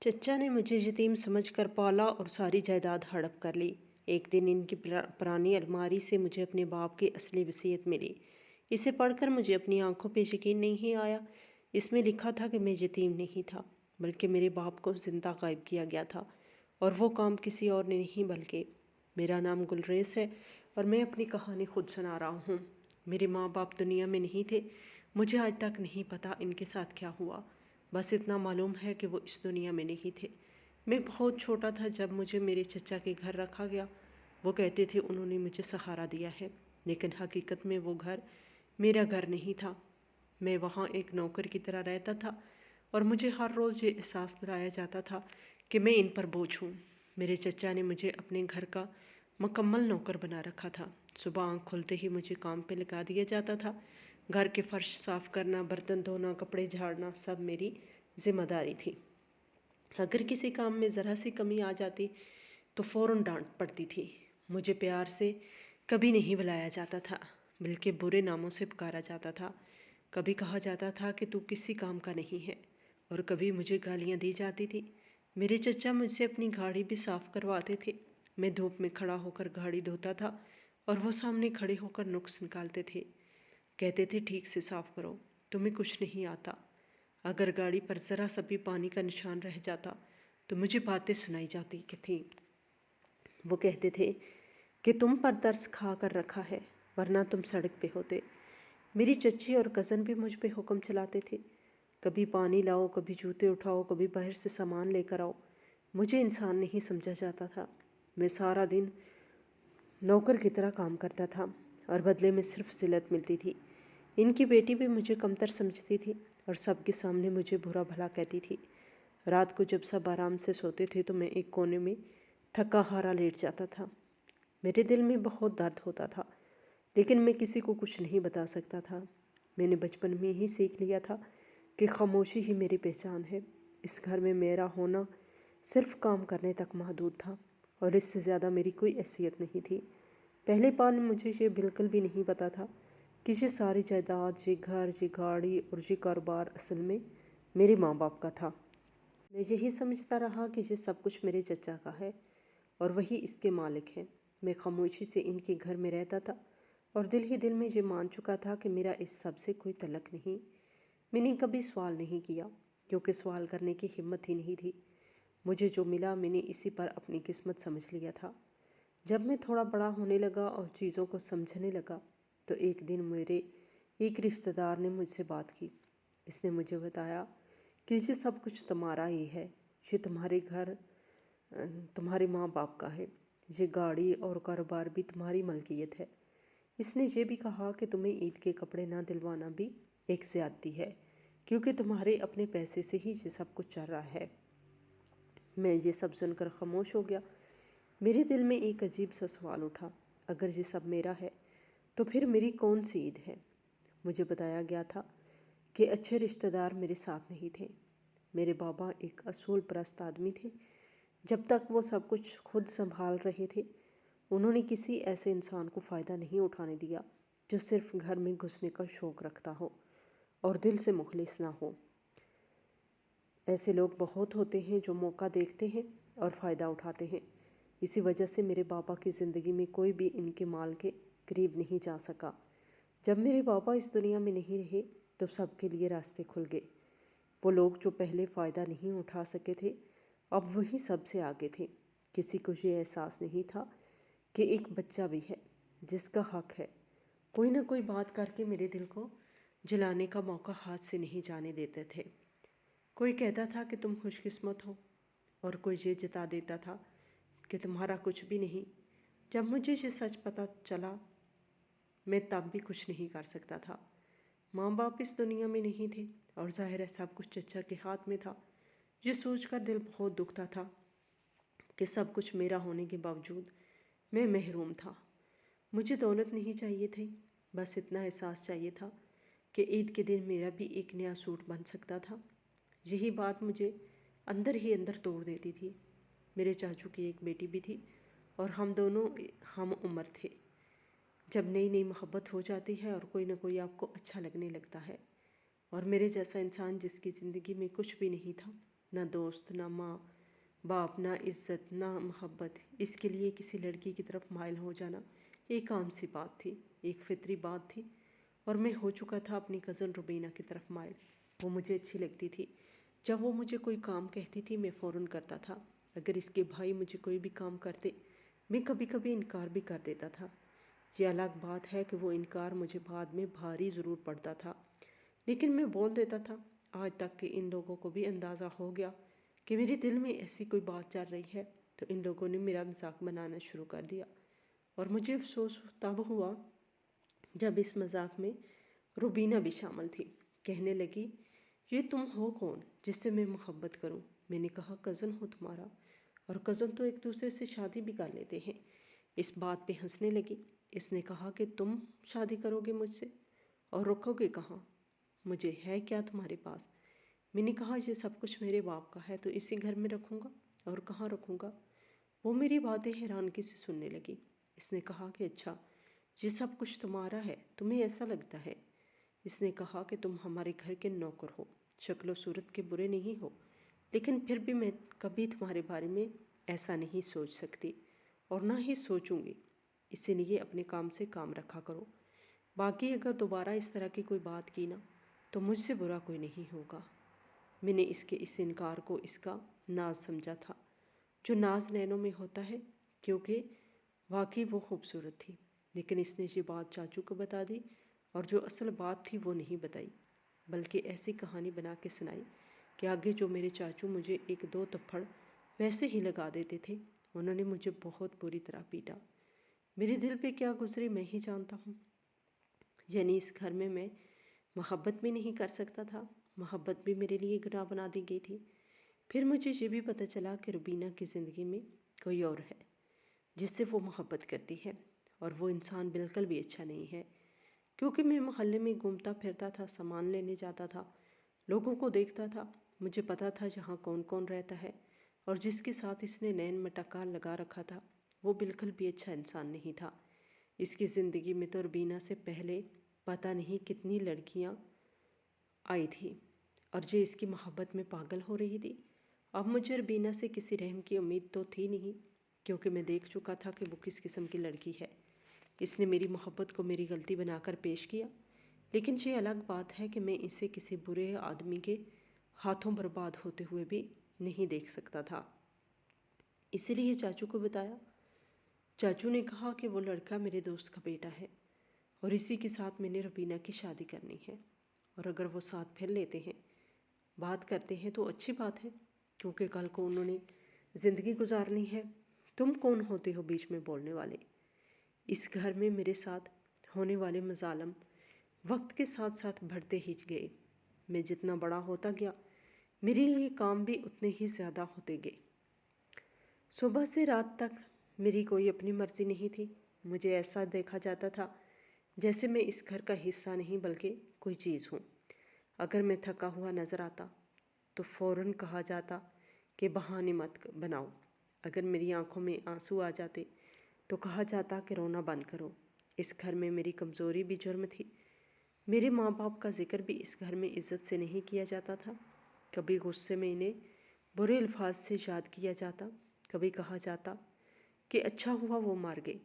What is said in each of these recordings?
چچا نے مجھے یتیم سمجھ کر پالا اور ساری جائیداد ہڑپ کر لی۔ ایک دن ان کی پرانی الماری سے مجھے اپنے باپ کی اصلی وصیت ملی۔ اسے پڑھ کر مجھے اپنی آنکھوں پہ یقین نہیں آیا۔ اس میں لکھا تھا کہ میں یتیم نہیں تھا، بلکہ میرے باپ کو زندہ غائب کیا گیا تھا، اور وہ کام کسی اور نے نہیں بلکہ میرا نام گلریز ہے، اور میں اپنی کہانی خود سنا رہا ہوں۔ میرے ماں باپ دنیا میں نہیں تھے۔ مجھے آج تک نہیں پتا ان کے ساتھ کیا ہوا، بس اتنا معلوم ہے کہ وہ اس دنیا میں نہیں تھے۔ میں بہت چھوٹا تھا جب مجھے میرے چچا کے گھر رکھا گیا۔ وہ کہتے تھے انہوں نے مجھے سہارا دیا ہے، لیکن حقیقت میں وہ گھر میرا گھر نہیں تھا۔ میں وہاں ایک نوکر کی طرح رہتا تھا، اور مجھے ہر روز یہ احساس دلایا جاتا تھا کہ میں ان پر بوجھ ہوں۔ میرے چچا نے مجھے اپنے گھر کا مکمل نوکر بنا رکھا تھا۔ صبح آنکھ کھلتے ہی مجھے کام پہ لگا دیا جاتا تھا۔ گھر کے فرش صاف کرنا، برتن دھونا، کپڑے جھاڑنا سب میری ذمہ داری تھی۔ اگر کسی کام میں ذرا سی کمی آ جاتی تو فوراً ڈانٹ پڑتی تھی۔ مجھے پیار سے کبھی نہیں بلایا جاتا تھا، بلکہ برے ناموں سے پکارا جاتا تھا۔ کبھی کہا جاتا تھا کہ تو کسی کام کا نہیں ہے، اور کبھی مجھے گالیاں دی جاتی تھی۔ میرے چچا مجھ سے اپنی گاڑی بھی صاف کرواتے تھے۔ میں دھوپ میں کھڑا ہو کر گاڑی دھوتا تھا، اور وہ سامنے کھڑے ہو کر نقص نکالتے تھے۔ کہتے تھے ٹھیک سے صاف کرو، تمہیں کچھ نہیں آتا۔ اگر گاڑی پر ذرا سا بھی پانی کا نشان رہ جاتا تو مجھے باتیں سنائی جاتی تھیں۔ وہ کہتے تھے کہ تم پر ترس کھا کر رکھا ہے، ورنہ تم سڑک پہ ہوتے۔ میری چچی اور کزن بھی مجھ پہ حکم چلاتے تھے، کبھی پانی لاؤ، کبھی جوتے اٹھاؤ، کبھی باہر سے سامان لے کر آؤ۔ مجھے انسان نہیں سمجھا جاتا تھا۔ میں سارا دن نوکر کی طرح کام کرتا تھا، اور بدلے میں صرف ذلت ملتی تھی۔ ان کی بیٹی بھی مجھے کمتر سمجھتی تھی، اور سب کے سامنے مجھے برا بھلا کہتی تھی۔ رات کو جب سب آرام سے سوتے تھے تو میں ایک کونے میں تھکا ہارا لیٹ جاتا تھا۔ میرے دل میں بہت درد ہوتا تھا، لیکن میں کسی کو کچھ نہیں بتا سکتا تھا۔ میں نے بچپن میں ہی سیکھ لیا تھا کہ خاموشی ہی میری پہچان ہے۔ اس گھر میں میرا ہونا صرف کام کرنے تک محدود تھا، اور اس سے زیادہ میری کوئی حیثیت نہیں تھی۔ پہلے پال مجھے یہ بالکل بھی نہیں پتا تھا کہ یہ ساری جائیداد، یہ گھر، یہ گاڑی اور یہ کاروبار اصل میں میرے ماں باپ کا تھا۔ میں یہی سمجھتا رہا کہ یہ سب کچھ میرے چچا کا ہے، اور وہی اس کے مالک ہیں۔ میں خاموشی سے ان کے گھر میں رہتا تھا، اور دل ہی دل میں یہ مان چکا تھا کہ میرا اس سب سے کوئی تعلق نہیں۔ میں نے کبھی سوال نہیں کیا، کیونکہ سوال کرنے کی ہمت ہی نہیں تھی۔ مجھے جو ملا میں نے اسی پر اپنی قسمت سمجھ لیا تھا۔ جب میں تھوڑا بڑا ہونے لگا اور چیزوں کو سمجھنے لگا تو ایک دن میرے ایک رشتہ دار نے مجھ سے بات کی۔ اس نے مجھے بتایا کہ یہ سب کچھ تمہارا ہی ہے، یہ تمہارے گھر تمہارے ماں باپ کا ہے، یہ گاڑی اور کاروبار بھی تمہاری ملکیت ہے۔ اس نے یہ بھی کہا کہ تمہیں عید کے کپڑے نہ دلوانا بھی ایک زیادتی ہے، کیونکہ تمہارے اپنے پیسے سے ہی یہ سب کچھ چل رہا ہے۔ میں یہ سب سن کر خاموش ہو گیا۔ میرے دل میں ایک عجیب سا سوال اٹھا، اگر یہ سب میرا ہے تو پھر میری کون سی عید ہے؟ مجھے بتایا گیا تھا کہ اچھے رشتہ دار میرے ساتھ نہیں تھے۔ میرے بابا ایک اصول پرست آدمی تھے۔ جب تک وہ سب کچھ خود سنبھال رہے تھے، انہوں نے کسی ایسے انسان کو فائدہ نہیں اٹھانے دیا جو صرف گھر میں گھسنے کا شوق رکھتا ہو اور دل سے مخلص نہ ہو۔ ایسے لوگ بہت ہوتے ہیں جو موقع دیکھتے ہیں اور فائدہ اٹھاتے ہیں۔ اسی وجہ سے میرے بابا کی زندگی میں کوئی بھی ان کے مال کے قریب نہیں جا سکا۔ جب میرے بابا اس دنیا میں نہیں رہے تو سب کے لیے راستے کھل گئے۔ وہ لوگ جو پہلے فائدہ نہیں اٹھا سکے تھے، اب وہی سب سے آگے تھے۔ کسی کو یہ احساس نہیں تھا کہ ایک بچہ بھی ہے جس کا حق ہے۔ کوئی نہ کوئی بات کر کے میرے دل کو جلانے کا موقع ہاتھ سے نہیں جانے دیتے تھے۔ کوئی کہتا تھا کہ تم خوش قسمت ہو، اور کوئی یہ جتا دیتا تھا کہ تمہارا کچھ بھی نہیں۔ جب مجھے یہ سچ پتہ چلا، میں تب بھی کچھ نہیں کر سکتا تھا۔ ماں باپ اس دنیا میں نہیں تھے، اور ظاہر ہے سب کچھ چچا کے ہاتھ میں تھا۔ یہ سوچ کر دل بہت دکھتا تھا کہ سب کچھ میرا ہونے کے باوجود میں محروم تھا۔ مجھے دولت نہیں چاہیے تھی، بس اتنا احساس چاہیے تھا کہ عید کے دن میرا بھی ایک نیا سوٹ بن سکتا تھا۔ یہی بات مجھے اندر ہی اندر توڑ دیتی تھی۔ میرے چاچو کی ایک بیٹی بھی تھی، اور ہم دونوں ہم عمر تھے۔ جب نئی نئی محبت ہو جاتی ہے اور کوئی نہ کوئی آپ کو اچھا لگنے لگتا ہے، اور میرے جیسا انسان جس کی زندگی میں کچھ بھی نہیں تھا نہ دوست، نہ ماں باپ، نہ عزت، نہ محبت۔ اس کے لیے کسی لڑکی کی طرف مائل ہو جانا ایک عام سی بات تھی، ایک فطری بات تھی، اور میں ہو چکا تھا اپنی کزن روبینہ کی طرف مائل۔ وہ مجھے اچھی لگتی تھی۔ جب وہ مجھے کوئی کام کہتی تھی میں فوراً کرتا تھا۔ اگر اس کے بھائی مجھے کوئی بھی کام کرتے میں کبھی کبھی انکار بھی کر دیتا تھا۔ یہ الگ بات ہے کہ وہ انکار مجھے بعد میں بھاری ضرور پڑتا تھا، لیکن میں بول دیتا تھا۔ آج تک کہ ان لوگوں کو بھی اندازہ ہو گیا کہ میرے دل میں ایسی کوئی بات چل رہی ہے، تو ان لوگوں نے میرا مذاق بنانا شروع کر دیا، اور مجھے افسوس تب ہوا جب اس مذاق میں روبینہ بھی شامل تھی۔ کہنے لگی، یہ تم ہو کون جس سے میں محبت کروں؟ میں نے کہا، کزن ہو تمہارا، اور کزن تو ایک دوسرے سے شادی بھی کر لیتے ہیں۔ اس بات پہ ہنسنے لگی۔ اس نے کہا کہ تم شادی کرو گے مجھ سے، اور رکھو گے کہاں؟ مجھے ہے کیا تمہارے پاس؟ میں نے کہا، یہ سب کچھ میرے باپ کا ہے تو اسی گھر میں رکھوں گا، اور کہاں رکھوں گا؟ وہ میری باتیں حیرانگی سے سننے لگی۔ اس نے کہا کہ اچھا، یہ سب کچھ تمہارا ہے، تمہیں ایسا لگتا ہے؟ اس نے کہا کہ تم ہمارے گھر کے نوکر ہو، شکل و صورت کے برے نہیں ہو، لیکن پھر بھی میں کبھی تمہارے بارے میں ایسا نہیں سوچ سکتی، اور نہ ہی سوچوں گی۔ اسی لیے اپنے کام سے کام رکھا کرو۔ باقی اگر دوبارہ اس طرح کی کوئی بات کی نا تو مجھ سے برا کوئی نہیں ہوگا۔ میں نے اس کے اس انکار کو اس کا ناز سمجھا تھا، جو ناز نینوں میں ہوتا ہے، کیونکہ واقعی وہ خوبصورت تھی۔ لیکن اس نے یہ بات چاچو کو بتا دی، اور جو اصل بات تھی وہ نہیں بتائی، بلکہ ایسی کہانی بنا کے سنائی کہ آگے جو میرے چاچو مجھے ایک دو تھپڑ ویسے ہی لگا دیتے تھے، انہوں نے مجھے بہت بری طرح پیٹا۔ میرے دل پہ کیا گزری میں ہی جانتا ہوں۔ یعنی اس گھر میں محبت بھی نہیں کر سکتا تھا، محبت بھی میرے لیے گناہ بنا دی گئی تھی۔ پھر مجھے یہ بھی پتہ چلا کہ روبینہ کی زندگی میں کوئی اور ہے جس سے وہ محبت کرتی ہے، اور وہ انسان بالکل بھی اچھا نہیں ہے۔ کیونکہ میں محلے میں گھومتا پھرتا تھا، سامان لینے جاتا تھا، لوگوں کو دیکھتا تھا، مجھے پتا تھا جہاں کون کون رہتا ہے، اور جس کے ساتھ اس نے نین مٹکا لگا رکھا تھا وہ بالکل بھی اچھا انسان نہیں تھا۔ اس کی زندگی میں تو روبینہ سے پہلے پتہ نہیں کتنی لڑکیاں آئی تھی، اور یہ اس کی محبت میں پاگل ہو رہی تھی۔ اب مجھے روبینہ سے کسی رحم کی امید تو تھی نہیں، کیونکہ میں دیکھ چکا تھا کہ وہ کس قسم کی لڑکی ہے۔ اس نے میری محبت کو میری غلطی بنا کر پیش کیا، لیکن یہ الگ بات ہے کہ میں اسے کسی برے آدمی کے ہاتھوں برباد ہوتے ہوئے بھی نہیں دیکھ سکتا تھا۔ اسی لیے چاچو کو بتایا۔ چاچو نے کہا کہ وہ لڑکا میرے دوست کا بیٹا ہے، اور اسی کے ساتھ میں نے روبینہ کی شادی کرنی ہے، اور اگر وہ ساتھ پھر لیتے ہیں، بات کرتے ہیں تو اچھی بات ہے، کیونکہ کل کو انہوں نے زندگی گزارنی ہے۔ تم کون ہوتے ہو بیچ میں بولنے والے؟ اس گھر میں میرے ساتھ ہونے والے مظالم وقت کے ساتھ ساتھ بڑھتے ہی گئے۔ میں جتنا بڑا ہوتا گیا میرے لیے کام بھی اتنے ہی زیادہ ہوتے گئے۔ صبح سے رات تک میری کوئی اپنی مرضی نہیں تھی۔ مجھے ایسا دیکھا جاتا تھا جیسے میں اس گھر کا حصہ نہیں بلکہ کوئی چیز ہوں۔ اگر میں تھکا ہوا نظر آتا تو فوراً کہا جاتا کہ بہانے مت بناؤ۔ اگر میری آنکھوں میں آنسو آ جاتے تو کہا جاتا کہ رونا بند کرو۔ اس گھر میں میری کمزوری بھی جرم تھی۔ میرے ماں باپ کا ذکر بھی اس گھر میں عزت سے نہیں کیا جاتا تھا۔ کبھی غصے میں انہیں برے الفاظ سے یاد کیا جاتا، کبھی کہا جاتا کہ اچھا ہوا وہ مر گئے،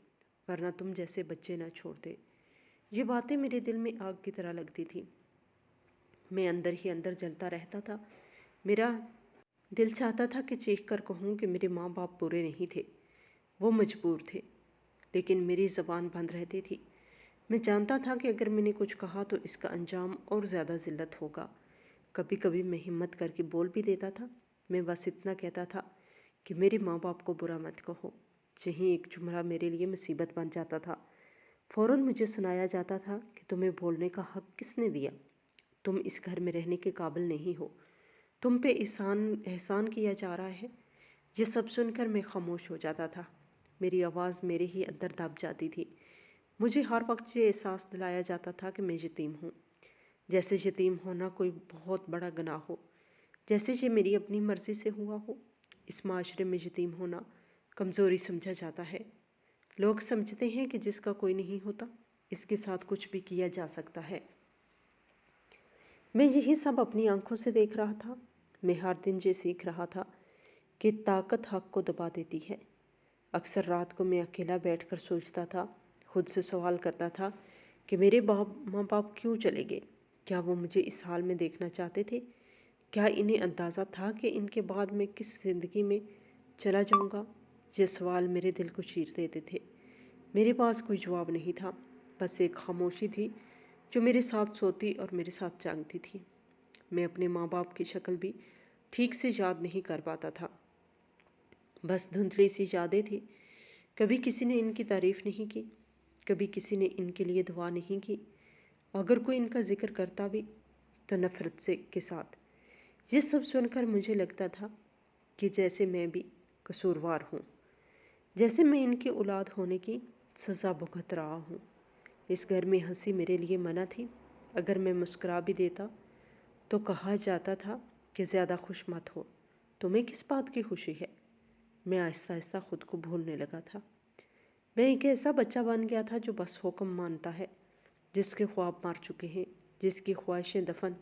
ورنہ تم جیسے بچے نہ چھوڑتے۔ یہ باتیں میرے دل میں آگ کی طرح لگتی تھی۔ میں اندر ہی اندر جلتا رہتا تھا۔ میرا دل چاہتا تھا کہ چیخ کر کہوں کہ میرے ماں باپ برے نہیں تھے، وہ مجبور تھے، لیکن میری زبان بند رہتی تھی۔ میں جانتا تھا کہ اگر میں نے کچھ کہا تو اس کا انجام اور زیادہ ذلت ہوگا۔ کبھی کبھی میں ہمت کر کے بول بھی دیتا تھا۔ میں بس اتنا کہتا تھا کہ میرے ماں باپ کو برا مت کہو۔ یہی ایک جملہ میرے لیے مصیبت بن جاتا تھا۔ فوراً مجھے سنایا جاتا تھا کہ تمہیں بولنے کا حق کس نے دیا؟ تم اس گھر میں رہنے کے قابل نہیں ہو، تم پہ احسان کیا جا رہا ہے۔ یہ سب سن کر میں خاموش ہو جاتا تھا۔ میری آواز میرے ہی اندر دب جاتی تھی۔ مجھے ہر وقت یہ احساس دلایا جاتا تھا کہ میں یتیم ہوں، جیسے یتیم ہونا کوئی بہت بڑا گناہ ہو، جیسے یہ میری اپنی مرضی سے ہوا ہو۔ اس معاشرے میں یتیم ہونا کمزوری سمجھا جاتا ہے۔ لوگ سمجھتے ہیں کہ جس کا کوئی نہیں ہوتا اس کے ساتھ کچھ بھی کیا جا سکتا ہے۔ میں یہی سب اپنی آنکھوں سے دیکھ رہا تھا۔ میں ہر دن یہ سیکھ رہا تھا کہ طاقت حق کو دبا دیتی ہے۔ اکثر رات کو میں اکیلا بیٹھ کر سوچتا تھا، خود سے سوال کرتا تھا کہ میرے ماں باپ کیوں چلے گئے؟ کیا وہ مجھے اس حال میں دیکھنا چاہتے تھے؟ کیا انہیں اندازہ تھا کہ ان کے بعد میں کس زندگی میں چلا جاؤں گا؟ یہ سوال میرے دل کو چیر دیتے تھے۔ میرے پاس کوئی جواب نہیں تھا، بس ایک خاموشی تھی جو میرے ساتھ سوتی اور میرے ساتھ جاگتی تھی۔ میں اپنے ماں باپ کی شکل بھی ٹھیک سے یاد نہیں کر پاتا تھا، بس دھندلی سی یادیں تھی۔ کبھی کسی نے ان کی تعریف نہیں کی، کبھی کسی نے ان کے لیے دعا نہیں کی، اگر کوئی ان کا ذکر کرتا بھی تو نفرت سے کے ساتھ۔ یہ سب سن کر مجھے لگتا تھا کہ جیسے میں بھی قصوروار ہوں، جیسے میں ان کی اولاد ہونے کی سزا بھگت رہا ہوں۔ اس گھر میں ہنسی میرے لیے منع تھی۔ اگر میں مسکرا بھی دیتا تو کہا جاتا تھا کہ زیادہ خوش مت ہو، تمہیں کس بات کی خوشی ہے؟ میں آہستہ آہستہ خود کو بھولنے لگا تھا۔ میں ایک ایسا بچہ بن گیا تھا جو بس حکم مانتا ہے، جس کے خواب مار چکے ہیں، جس کی خواہشیں دفن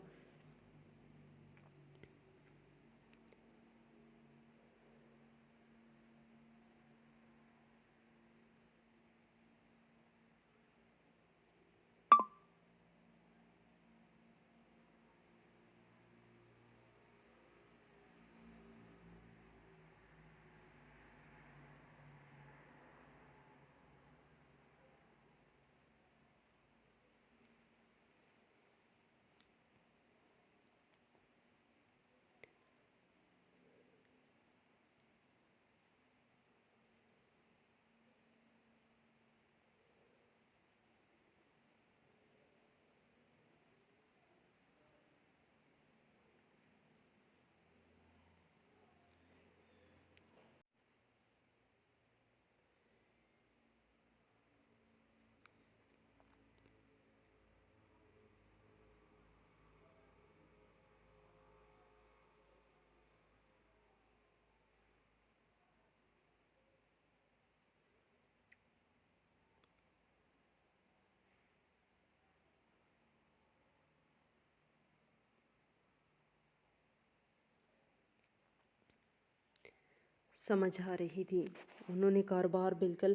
سمجھ آ رہی تھی۔ انہوں نے کاروبار بالکل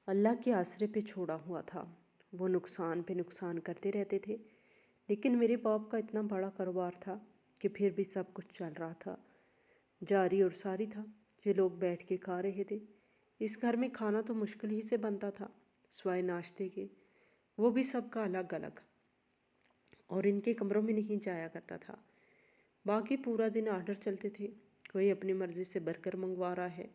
اللہ کے آسرے پہ چھوڑا ہوا تھا۔ وہ نقصان پہ نقصان کرتے رہتے تھے، لیکن میرے باپ کا اتنا بڑا کاروبار تھا کہ پھر بھی سب کچھ چل رہا تھا، جاری اور ساری تھا۔ یہ لوگ بیٹھ کے کھا رہے تھے۔ اس گھر میں کھانا تو مشکل ہی سے بنتا تھا، سوائے ناشتے کے، وہ بھی سب کا الگ الگ، اور ان کے کمروں میں نہیں جایا کرتا تھا۔ باقی پورا دن آرڈر چلتے تھے۔ کوئی اپنی مرضی سے برگر منگوا رہا ہے،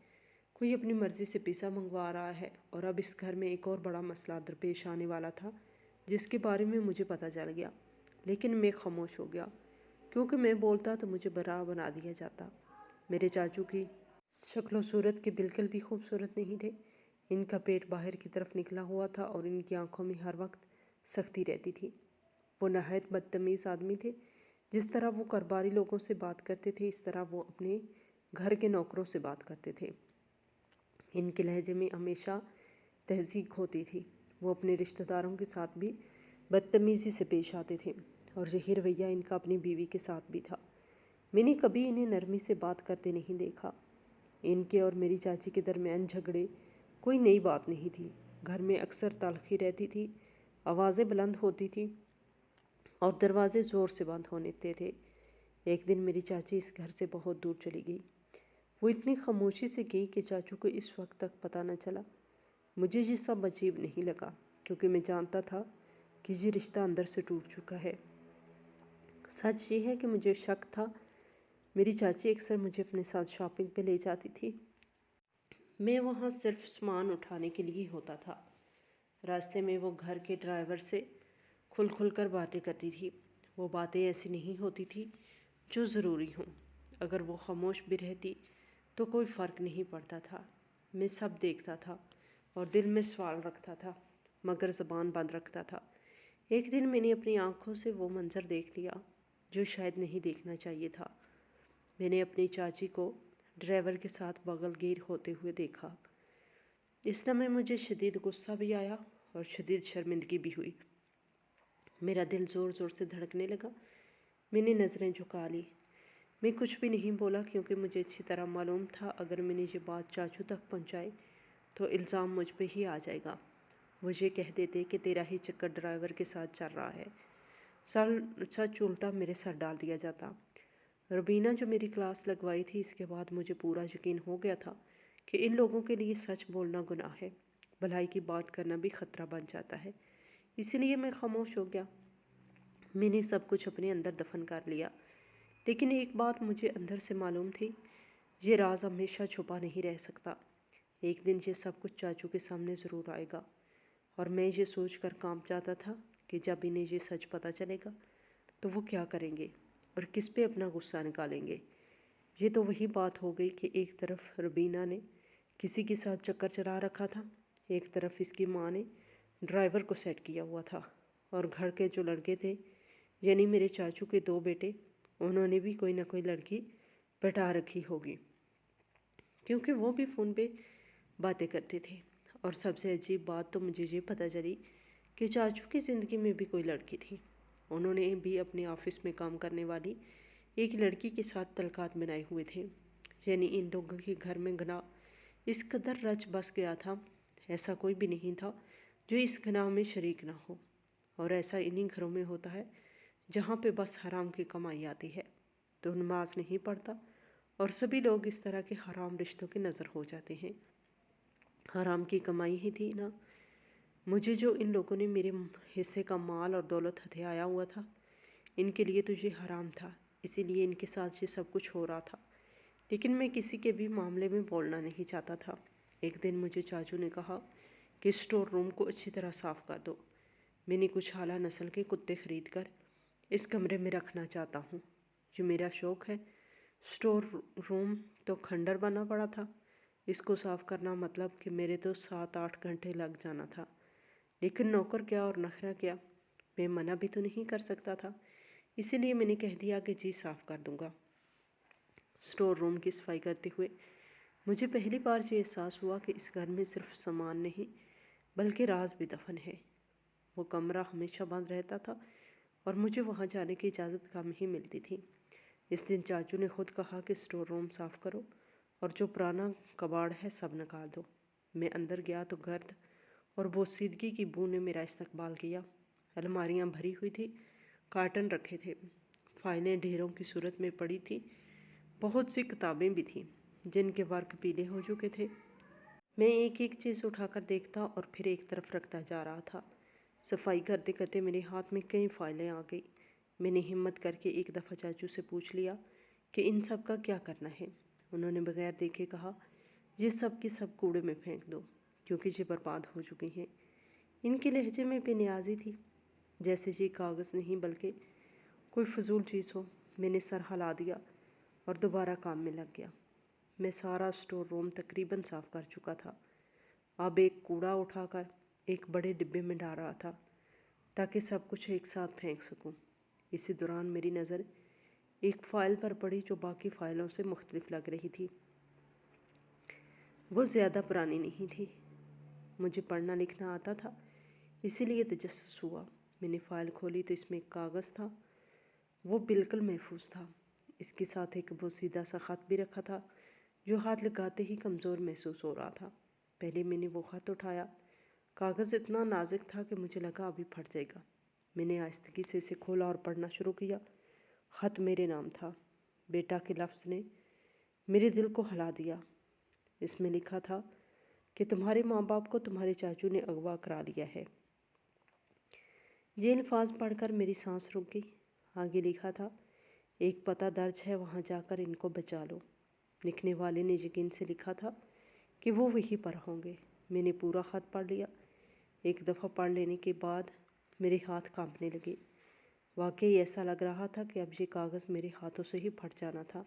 کوئی اپنی مرضی سے پیزا منگوا رہا ہے، اور اب اس گھر میں ایک اور بڑا مسئلہ درپیش آنے والا تھا جس کے بارے میں مجھے پتہ چل گیا، لیکن میں خاموش ہو گیا، کیونکہ میں بولتا تو مجھے برا بنا دیا جاتا۔ میرے چاچو کی شکل و صورت کے بالکل بھی خوبصورت نہیں تھے۔ ان کا پیٹ باہر کی طرف نکلا ہوا تھا اور ان کی آنکھوں میں ہر وقت سختی رہتی تھی۔ وہ نہایت بدتمیز آدمی تھے۔ جس طرح وہ کاروباری لوگوں سے بات کرتے تھے، اس طرح وہ اپنے گھر کے نوکروں سے بات کرتے تھے۔ ان کے لہجے میں ہمیشہ تہذیب ہوتی تھی۔ وہ اپنے رشتہ داروں کے ساتھ بھی بدتمیزی سے پیش آتے تھے، اور یہی رویہ ان کا اپنی بیوی کے ساتھ بھی تھا۔ میں نے کبھی انہیں نرمی سے بات کرتے نہیں دیکھا۔ ان کے اور میری چاچی کے درمیان جھگڑے کوئی نئی بات نہیں تھی۔ گھر میں اکثر تلخی رہتی تھی، آوازیں بلند ہوتی تھیں اور دروازے زور سے بند ہونے تھے۔ ایک دن میری چاچی اس گھر سے بہت دور چلی گئی۔ وہ اتنی خاموشی سے گئی کہ چاچو کو اس وقت تک پتہ نہ چلا۔ مجھے یہ سب عجیب نہیں لگا، کیونکہ میں جانتا تھا کہ یہ رشتہ اندر سے ٹوٹ چکا ہے۔ سچ یہ ہے کہ مجھے شک تھا۔ میری چاچی اکثر مجھے اپنے ساتھ شاپنگ پہ لے جاتی تھی۔ میں وہاں صرف سامان اٹھانے کے لیے ہوتا تھا۔ راستے میں وہ گھر کے ڈرائیور سے کھل کھل کر باتیں کرتی تھی۔ وہ باتیں ایسی نہیں ہوتی تھی جو ضروری ہوں۔ اگر وہ خاموش بھی رہتی تو کوئی فرق نہیں پڑتا تھا۔ میں سب دیکھتا تھا اور دل میں سوال رکھتا تھا، مگر زبان بند رکھتا تھا۔ ایک دن میں نے اپنی آنکھوں سے وہ منظر دیکھ لیا جو شاید نہیں دیکھنا چاہیے تھا۔ میں نے اپنی چاچی کو ڈرائیور کے ساتھ بغل گیر ہوتے ہوئے دیکھا۔ اس لمحے مجھے شدید غصہ بھی آیا اور شدید شرمندگی بھی ہوئی۔ میرا دل زور زور سے دھڑکنے لگا۔ میں نے نظریں جھکا لی۔ میں کچھ بھی نہیں بولا کیونکہ مجھے اچھی طرح معلوم تھا اگر میں نے یہ بات چاچو تک پہنچائی تو الزام مجھ پہ ہی آ جائے گا۔ وہ یہ کہہ دیتے کہ تیرا ہی چکر ڈرائیور کے ساتھ چل رہا ہے۔ سچ الٹا میرے سر ڈال دیا جاتا۔ روبینہ جو میری کلاس لگوائی تھی، اس کے بعد مجھے پورا یقین ہو گیا تھا کہ ان لوگوں کے لیے سچ بولنا گناہ ہے، بھلائی کی بات کرنا بھی خطرہ بن جاتا ہے۔ اسی لیے میں خاموش ہو گیا۔ میں نے سب کچھ اپنے اندر دفن کر لیا، لیکن ایک بات مجھے اندر سے معلوم تھی، یہ راز ہمیشہ چھپا نہیں رہ سکتا۔ ایک دن یہ سب کچھ چاچو کے سامنے ضرور آئے گا، اور میں یہ سوچ کر کانپ جاتا تھا کہ جب انہیں یہ سچ پتہ چلے گا تو وہ کیا کریں گے اور کس پہ اپنا غصہ نکالیں گے۔ یہ تو وہی بات ہو گئی کہ ایک طرف روبینہ نے کسی کے ساتھ چکر چلا رکھا تھا، ایک طرف اس کی ماں نے ڈرائیور کو سیٹ کیا ہوا تھا، اور گھر کے جو لڑکے تھے یعنی میرے چاچو کے 2 بیٹے، انہوں نے بھی کوئی نہ کوئی لڑکی پٹا رکھی ہوگی، کیونکہ وہ بھی فون پہ باتیں کرتے تھے۔ اور سب سے عجیب بات تو مجھے یہ پتہ چلی کہ چاچو کی زندگی میں بھی کوئی لڑکی تھی۔ انہوں نے بھی اپنے آفس میں کام کرنے والی ایک لڑکی کے ساتھ تعلقات بنائے ہوئے تھے، یعنی ان لوگوں کے گھر میں گناہ اس قدر رچ بس گیا تھا، ایسا کوئی بھی نہیں تھا جو اس گناہ میں شریک نہ ہو۔ اور ایسا انہی گھروں میں ہوتا ہے جہاں پہ بس حرام کی کمائی آتی ہے، تو نماز نہیں پڑھتا، اور سبھی لوگ اس طرح کے حرام رشتوں کے نظر ہو جاتے ہیں۔ حرام کی کمائی ہی تھی نا۔ مجھے جو ان لوگوں نے میرے حصے کا مال اور دولت ہتھیایا ہوا تھا، ان کے لیے تو یہ حرام تھا، اسی لیے ان کے ساتھ یہ سب کچھ ہو رہا تھا، لیکن میں کسی کے بھی معاملے میں بولنا نہیں چاہتا تھا۔ ایک دن مجھے چاچو نے کہا کہ اسٹور روم کو اچھی طرح صاف کر دو، میں نے کچھ اعلیٰ نسل کے کتے خرید کر اس کمرے میں رکھنا چاہتا ہوں، جو میرا شوق ہے۔ اسٹور روم تو کھنڈر بنا پڑا تھا، اس کو صاف کرنا مطلب کہ میرے تو 7-8 گھنٹے لگ جانا تھا، لیکن نوکر کیا اور نخرہ کیا، میں منع بھی تو نہیں کر سکتا تھا، اسی لیے میں نے کہہ دیا کہ جی صاف کر دوں گا۔ اسٹور روم کی صفائی کرتے ہوئے مجھے پہلی بار یہ احساس ہوا کہ اس گھر میں صرف سامان نہیں بلکہ راز بھی دفن ہے۔ وہ کمرہ ہمیشہ بند رہتا تھا اور مجھے وہاں جانے کی اجازت کم ہی ملتی تھی۔ اس دن چاچو نے خود کہا کہ اسٹور روم صاف کرو اور جو پرانا کباڑ ہے سب نکال دو۔ میں اندر گیا تو گرد اور بوسیدگی کی بو نے میرا استقبال کیا۔ الماریاں بھری ہوئی تھی، کارٹن رکھے تھے، فائلیں ڈھیروں کی صورت میں پڑی تھی، بہت سی کتابیں بھی تھیں جن کے ورق پیلے ہو چکے تھے۔ میں ایک ایک چیز اٹھا کر دیکھتا اور پھر ایک طرف رکھتا جا رہا تھا۔ صفائی کرتے کرتے میرے ہاتھ میں کئی فائلیں آ گئی۔ میں نے ہمت کر کے ایک دفعہ چاچو سے پوچھ لیا کہ ان سب کا کیا کرنا ہے۔ انہوں نے بغیر دیکھے کہا، یہ سب کی سب کوڑے میں پھینک دو، کیونکہ یہ برباد ہو چکی ہیں۔ ان کے لہجے میں بے نیازی تھی، جیسے یہ کاغذ نہیں بلکہ کوئی فضول چیز ہو۔ میں نے سر ہلا دیا اور دوبارہ کام میں لگ گیا۔ میں سارا اسٹور روم تقریباً صاف کر چکا تھا، اب ایک کوڑا اٹھا کر ایک بڑے ڈبے میں ڈال رہا تھا تاکہ سب کچھ ایک ساتھ پھینک سکوں۔ اسی دوران میری نظر ایک فائل پر پڑی جو باقی فائلوں سے مختلف لگ رہی تھی۔ وہ زیادہ پرانی نہیں تھی، مجھے پڑھنا لکھنا آتا تھا، اسی لیے تجسس ہوا۔ میں نے فائل کھولی تو اس میں ایک کاغذ تھا، وہ بالکل محفوظ تھا۔ اس کے ساتھ ایک بوسیدہ سا خط بھی رکھا تھا جو ہاتھ لگاتے ہی کمزور محسوس ہو رہا تھا۔ پہلے میں نے وہ خط اٹھایا، کاغذ اتنا نازک تھا کہ مجھے لگا ابھی پھٹ جائے گا۔ میں نے آہستگی سے اسے کھولا اور پڑھنا شروع کیا۔ خط میرے نام تھا۔ بیٹا کے لفظ نے میرے دل کو ہلا دیا۔ اس میں لکھا تھا کہ تمہارے ماں باپ کو تمہارے چاچو نے اغوا کرا لیا ہے۔ یہ الفاظ پڑھ کر میری سانس رک گئی۔ آگے لکھا تھا، ایک پتہ درج ہے، وہاں جا کر ان کو بچا لو۔ لکھنے والے نے یقین سے لکھا تھا کہ وہ وہیں پر ہوں گے۔ میں نے پورا خط پڑھ لیا۔ ایک دفعہ پڑھ لینے کے بعد میرے ہاتھ کانپنے لگے۔ واقعی ایسا لگ رہا تھا کہ اب یہ کاغذ میرے ہاتھوں سے ہی پھٹ جانا تھا۔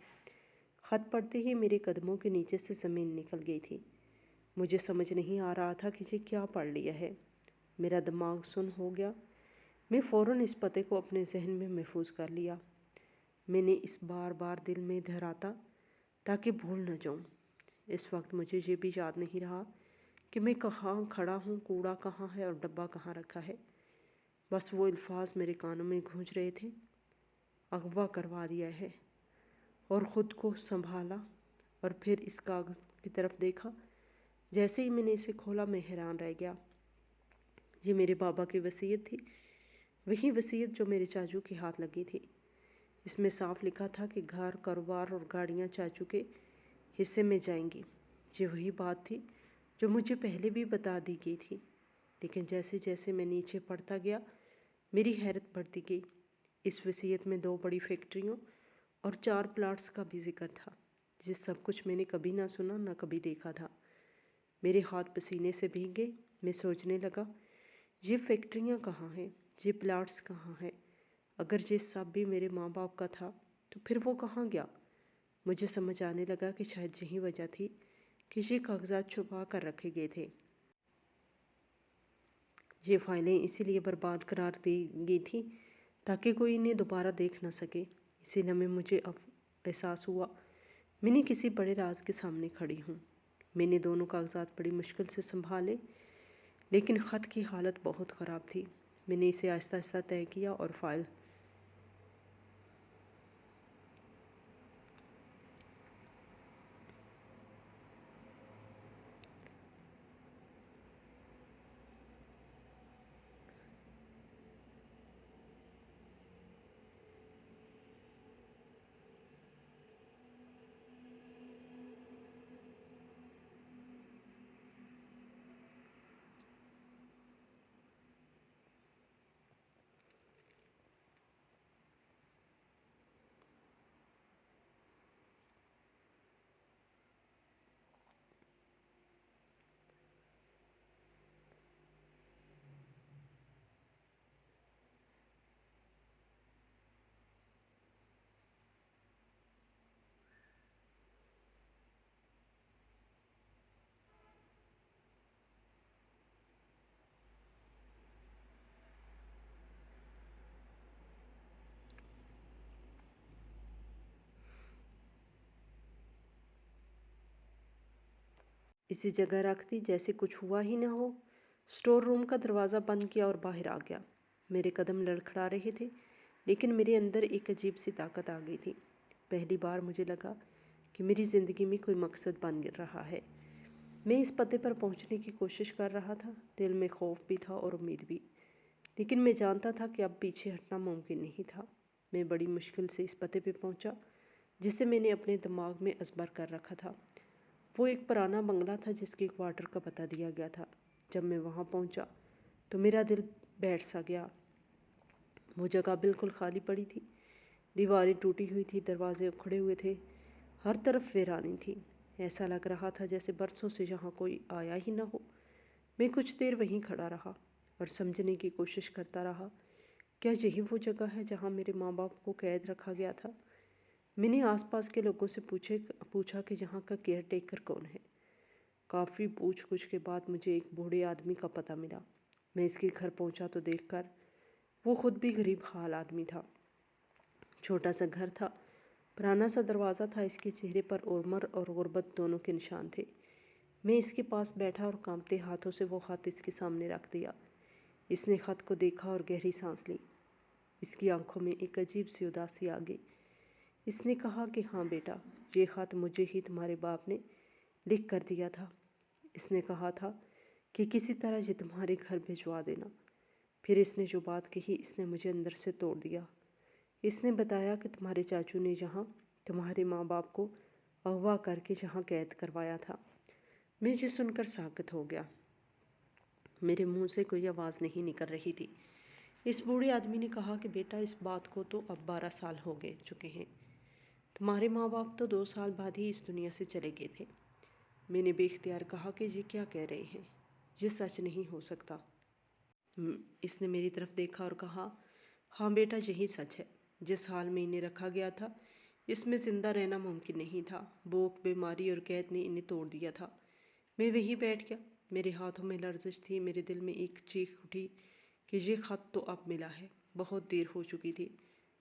خط پڑھتے ہی میرے قدموں کے نیچے سے زمین نکل گئی تھی۔ مجھے سمجھ نہیں آ رہا تھا کہ یہ کیا پڑھ لیا ہے۔ میرا دماغ سن ہو گیا۔ میں فوراً اس پتے کو اپنے ذہن میں محفوظ کر لیا۔ میں نے اس بار بار دل میں دہراتا تاکہ بھول نہ جاؤں۔ اس وقت مجھے یہ بھی یاد نہیں رہا کہ میں کہاں کھڑا ہوں، کوڑا کہاں ہے اور ڈبہ کہاں رکھا ہے۔ بس وہ الفاظ میرے کانوں میں گونج رہے تھے، اغوا کروا دیا ہے۔ اور خود کو سنبھالا اور پھر اس کاغذ کی طرف دیکھا۔ اور پھر اس کاغذ کی طرف دیکھا۔ جیسے ہی میں نے اسے کھولا میں حیران رہ گیا۔ یہ میرے بابا کی وصیت تھی، وہی وصیت جو میرے چاچو کے ہاتھ لگی تھی۔ اس میں صاف لکھا تھا کہ گھر، کاروبار اور گاڑیاں چاچو کے حصے میں جائیں گی۔ یہ وہی بات تھی جو مجھے پہلے بھی بتا دی گئی تھی، لیکن جیسے جیسے میں نیچے پڑھتا گیا میری حیرت بڑھتی گئی۔ اس وصیت میں 2 بڑی فیکٹریوں اور 4 پلاٹس کا بھی ذکر تھا۔ یہ سب کچھ میں نے کبھی نہ سنا نہ کبھی دیکھا تھا۔ میرے ہاتھ پسینے سے بھیگ گئے۔ میں سوچنے لگا، یہ فیکٹریاں کہاں ہیں؟ یہ پلاٹس کہاں ہیں؟ اگر یہ سب بھی میرے ماں باپ کا تھا تو پھر وہ کہاں گیا؟ مجھے سمجھ آنے لگا کہ شاید یہی وجہ تھی کہ یہ کاغذات چھپا کر رکھے گئے تھے۔ یہ فائلیں اسی لیے برباد قرار دی گئی تھیں تاکہ کوئی انہیں دوبارہ دیکھ نہ سکے۔ اسی لمحے مجھے اب احساس ہوا میں نے کسی بڑے راز کے سامنے کھڑی ہوں۔ میں نے دونوں کاغذات بڑی مشکل سے سنبھالے، لیکن خط کی حالت بہت خراب تھی۔ میں نے اسے آہستہ آہستہ طے کیا اور فائل اسی جگہ رکھ دی جیسے کچھ ہوا ہی نہ ہو۔ اسٹور روم کا دروازہ بند کیا اور باہر آ گیا۔ میرے قدم لڑکھڑا رہے تھے، لیکن میرے اندر ایک عجیب سی طاقت آ گئی تھی۔ پہلی بار مجھے لگا کہ میری زندگی میں کوئی مقصد بن رہا ہے۔ میں اس پتے پر پہنچنے کی کوشش کر رہا تھا۔ دل میں خوف بھی تھا اور امید بھی، لیکن میں جانتا تھا کہ اب پیچھے ہٹنا ممکن نہیں تھا۔ میں بڑی مشکل سے اس پتے پہ پہنچا جسے میں نے اپنے دماغ میں ازبر کر رکھا تھا۔ وہ ایک پرانا بنگلہ تھا جس کے کوارٹر کا پتہ دیا گیا تھا۔ جب میں وہاں پہنچا تو میرا دل بیٹھ سا گیا۔ وہ جگہ بالکل خالی پڑی تھی، دیواریں ٹوٹی ہوئی تھی، دروازے اکھڑے ہوئے تھے، ہر طرف ویرانی تھی۔ ایسا لگ رہا تھا جیسے برسوں سے یہاں کوئی آیا ہی نہ ہو۔ میں کچھ دیر وہیں کھڑا رہا اور سمجھنے کی کوشش کرتا رہا، کیا یہی وہ جگہ ہے جہاں میرے ماں باپ کو قید رکھا گیا تھا؟ میں نے آس پاس کے لوگوں سے پوچھا کہ یہاں کا کیئر ٹیکر کون ہے۔ کافی پوچھ گچھ کے بعد مجھے ایک بوڑھے آدمی کا پتہ ملا۔ میں اس کے گھر پہنچا تو دیکھ کر وہ خود بھی غریب حال آدمی تھا۔ چھوٹا سا گھر تھا، پرانا سا دروازہ تھا، اس کے چہرے پر عمر اور غربت دونوں کے نشان تھے۔ میں اس کے پاس بیٹھا اور کانپتے ہاتھوں سے وہ خط اس کے سامنے رکھ دیا۔ اس نے خط کو دیکھا اور گہری سانس لی۔ اس کی آنکھوں میں ایک عجیب سی اداسی آ گئی۔ اس نے کہا کہ ہاں بیٹا، یہ خط مجھے ہی تمہارے باپ نے لکھ کر دیا تھا۔ اس نے کہا تھا کہ کسی طرح یہ تمہارے گھر بھجوا دینا۔ پھر اس نے جو بات کہی اس نے مجھے اندر سے توڑ دیا۔ اس نے بتایا کہ تمہارے چاچو نے یہاں تمہارے ماں باپ کو اغوا کر کے یہاں قید کروایا تھا۔ میں یہ سن کر ساکت ہو گیا۔ میرے منہ سے کوئی آواز نہیں نکل رہی تھی۔ اس بوڑھے آدمی نے کہا کہ بیٹا، اس بات کو تو اب 12 سال ہو گئے چکے ہیں۔ تمہارے ماں باپ تو 2 سال بعد ہی اس دنیا سے چلے گئے تھے۔ میں نے بے اختیار کہا کہ یہ کیا کہہ رہے ہیں؟ یہ سچ نہیں ہو سکتا۔ اس نے میری طرف دیکھا اور کہا، ہاں بیٹا، یہی سچ ہے۔ جس حال میں انہیں رکھا گیا تھا اس میں زندہ رہنا ممکن نہیں تھا۔ بھوک، بیماری اور قید نے انہیں توڑ دیا تھا۔ میں وہیں بیٹھ گیا۔ میرے ہاتھوں میں لرزش تھی۔ میرے دل میں ایک چیخ اٹھی کہ یہ خط تو اب ملا ہے، بہت دیر ہو چکی تھی،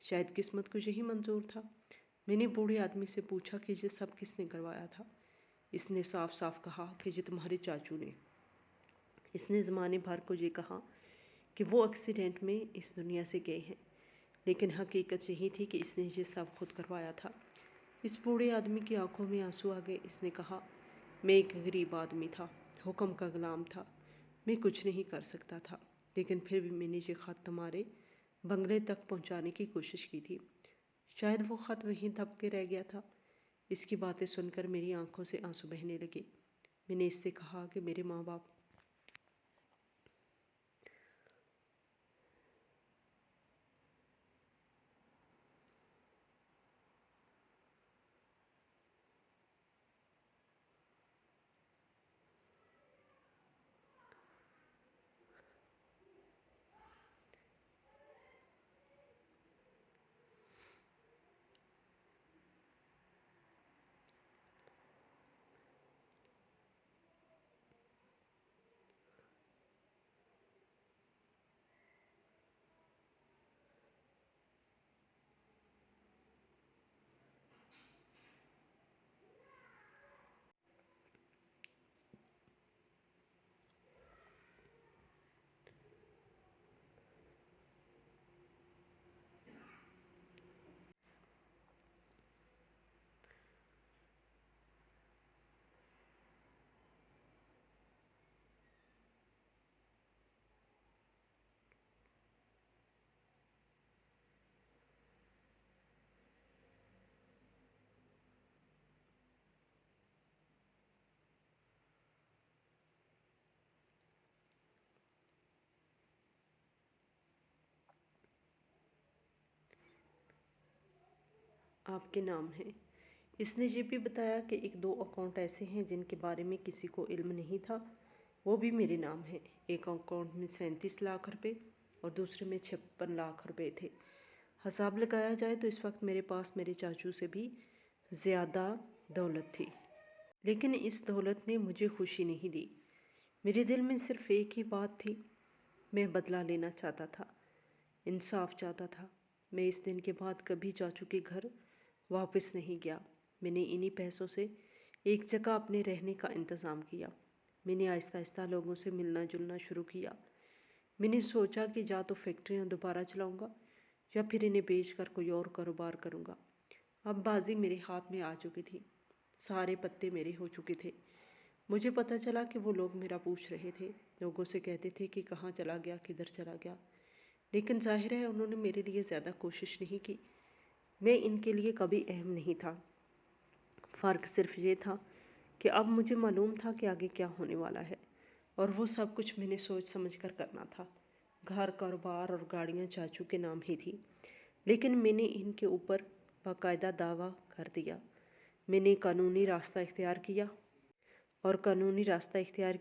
شاید قسمت کو یہی منظور تھا۔ میں نے بوڑھے آدمی سے پوچھا کہ یہ سب کس نے کروایا تھا؟ اس نے صاف صاف کہا کہ یہ تمہارے چاچو نے۔ اس نے زمانے بھر کو یہ کہا کہ وہ ایکسیڈنٹ میں اس دنیا سے گئے ہیں، لیکن حقیقت یہی تھی کہ اس نے یہ سب خود کروایا تھا۔ اس بوڑھے آدمی کی آنکھوں میں آنسو آ گئے۔ اس نے کہا، میں ایک غریب آدمی تھا، حکم کا غلام تھا، میں کچھ نہیں کر سکتا تھا، لیکن پھر بھی میں نے یہ خط تمہارے بنگلے تک پہنچانے کی کوشش کی تھی۔ شاید وہ خط وہیں دب کے رہ گیا تھا۔ اس کی باتیں سن کر میری آنکھوں سے آنسو بہنے لگے۔ میں نے اس سے کہا کہ میرے ماں باپ آپ کے نام ہیں۔ اس نے یہ بھی بتایا کہ ایک دو اکاؤنٹ ایسے ہیں جن کے بارے میں کسی کو علم نہیں تھا، وہ بھی میرے نام ہیں۔ ایک اکاؤنٹ میں 37 لاکھ روپے اور دوسرے میں 56 لاکھ روپے تھے۔ حساب لگایا جائے تو اس وقت میرے پاس میرے چاچو سے بھی زیادہ دولت تھی، لیکن اس دولت نے مجھے خوشی نہیں دی۔ میرے دل میں صرف ایک ہی بات تھی، میں بدلہ لینا چاہتا تھا، انصاف چاہتا تھا۔ میں اس دن کے بعد کبھی چاچو کے گھر واپس نہیں گیا۔ میں نے انہی پیسوں سے ایک جگہ اپنے رہنے کا انتظام کیا۔ میں نے آہستہ آہستہ لوگوں سے ملنا جلنا شروع کیا۔ میں نے سوچا کہ یا تو فیکٹریاں دوبارہ چلاؤں گا یا پھر انہیں بیچ کر کوئی اور کاروبار کروں گا۔ اب بازی میرے ہاتھ میں آ چکی تھی، سارے پتے میرے ہو چکے تھے۔ مجھے پتہ چلا کہ وہ لوگ میرا پوچھ رہے تھے، لوگوں سے کہتے تھے کہ کہاں چلا گیا، کدھر چلا گیا، لیکن ظاہر ہے انہوں نے میرے لیے زیادہ کوشش نہیں کی۔ میں ان کے لیے کبھی اہم نہیں تھا۔ فرق صرف یہ تھا کہ اب مجھے معلوم تھا کہ آگے کیا ہونے والا ہے، اور وہ سب کچھ میں نے سوچ سمجھ کر کرنا تھا۔ گھر، کاروبار اور گاڑیاں چاچو کے نام ہی تھی، لیکن میں نے ان کے اوپر باقاعدہ دعویٰ کر دیا۔ میں نے قانونی راستہ اختیار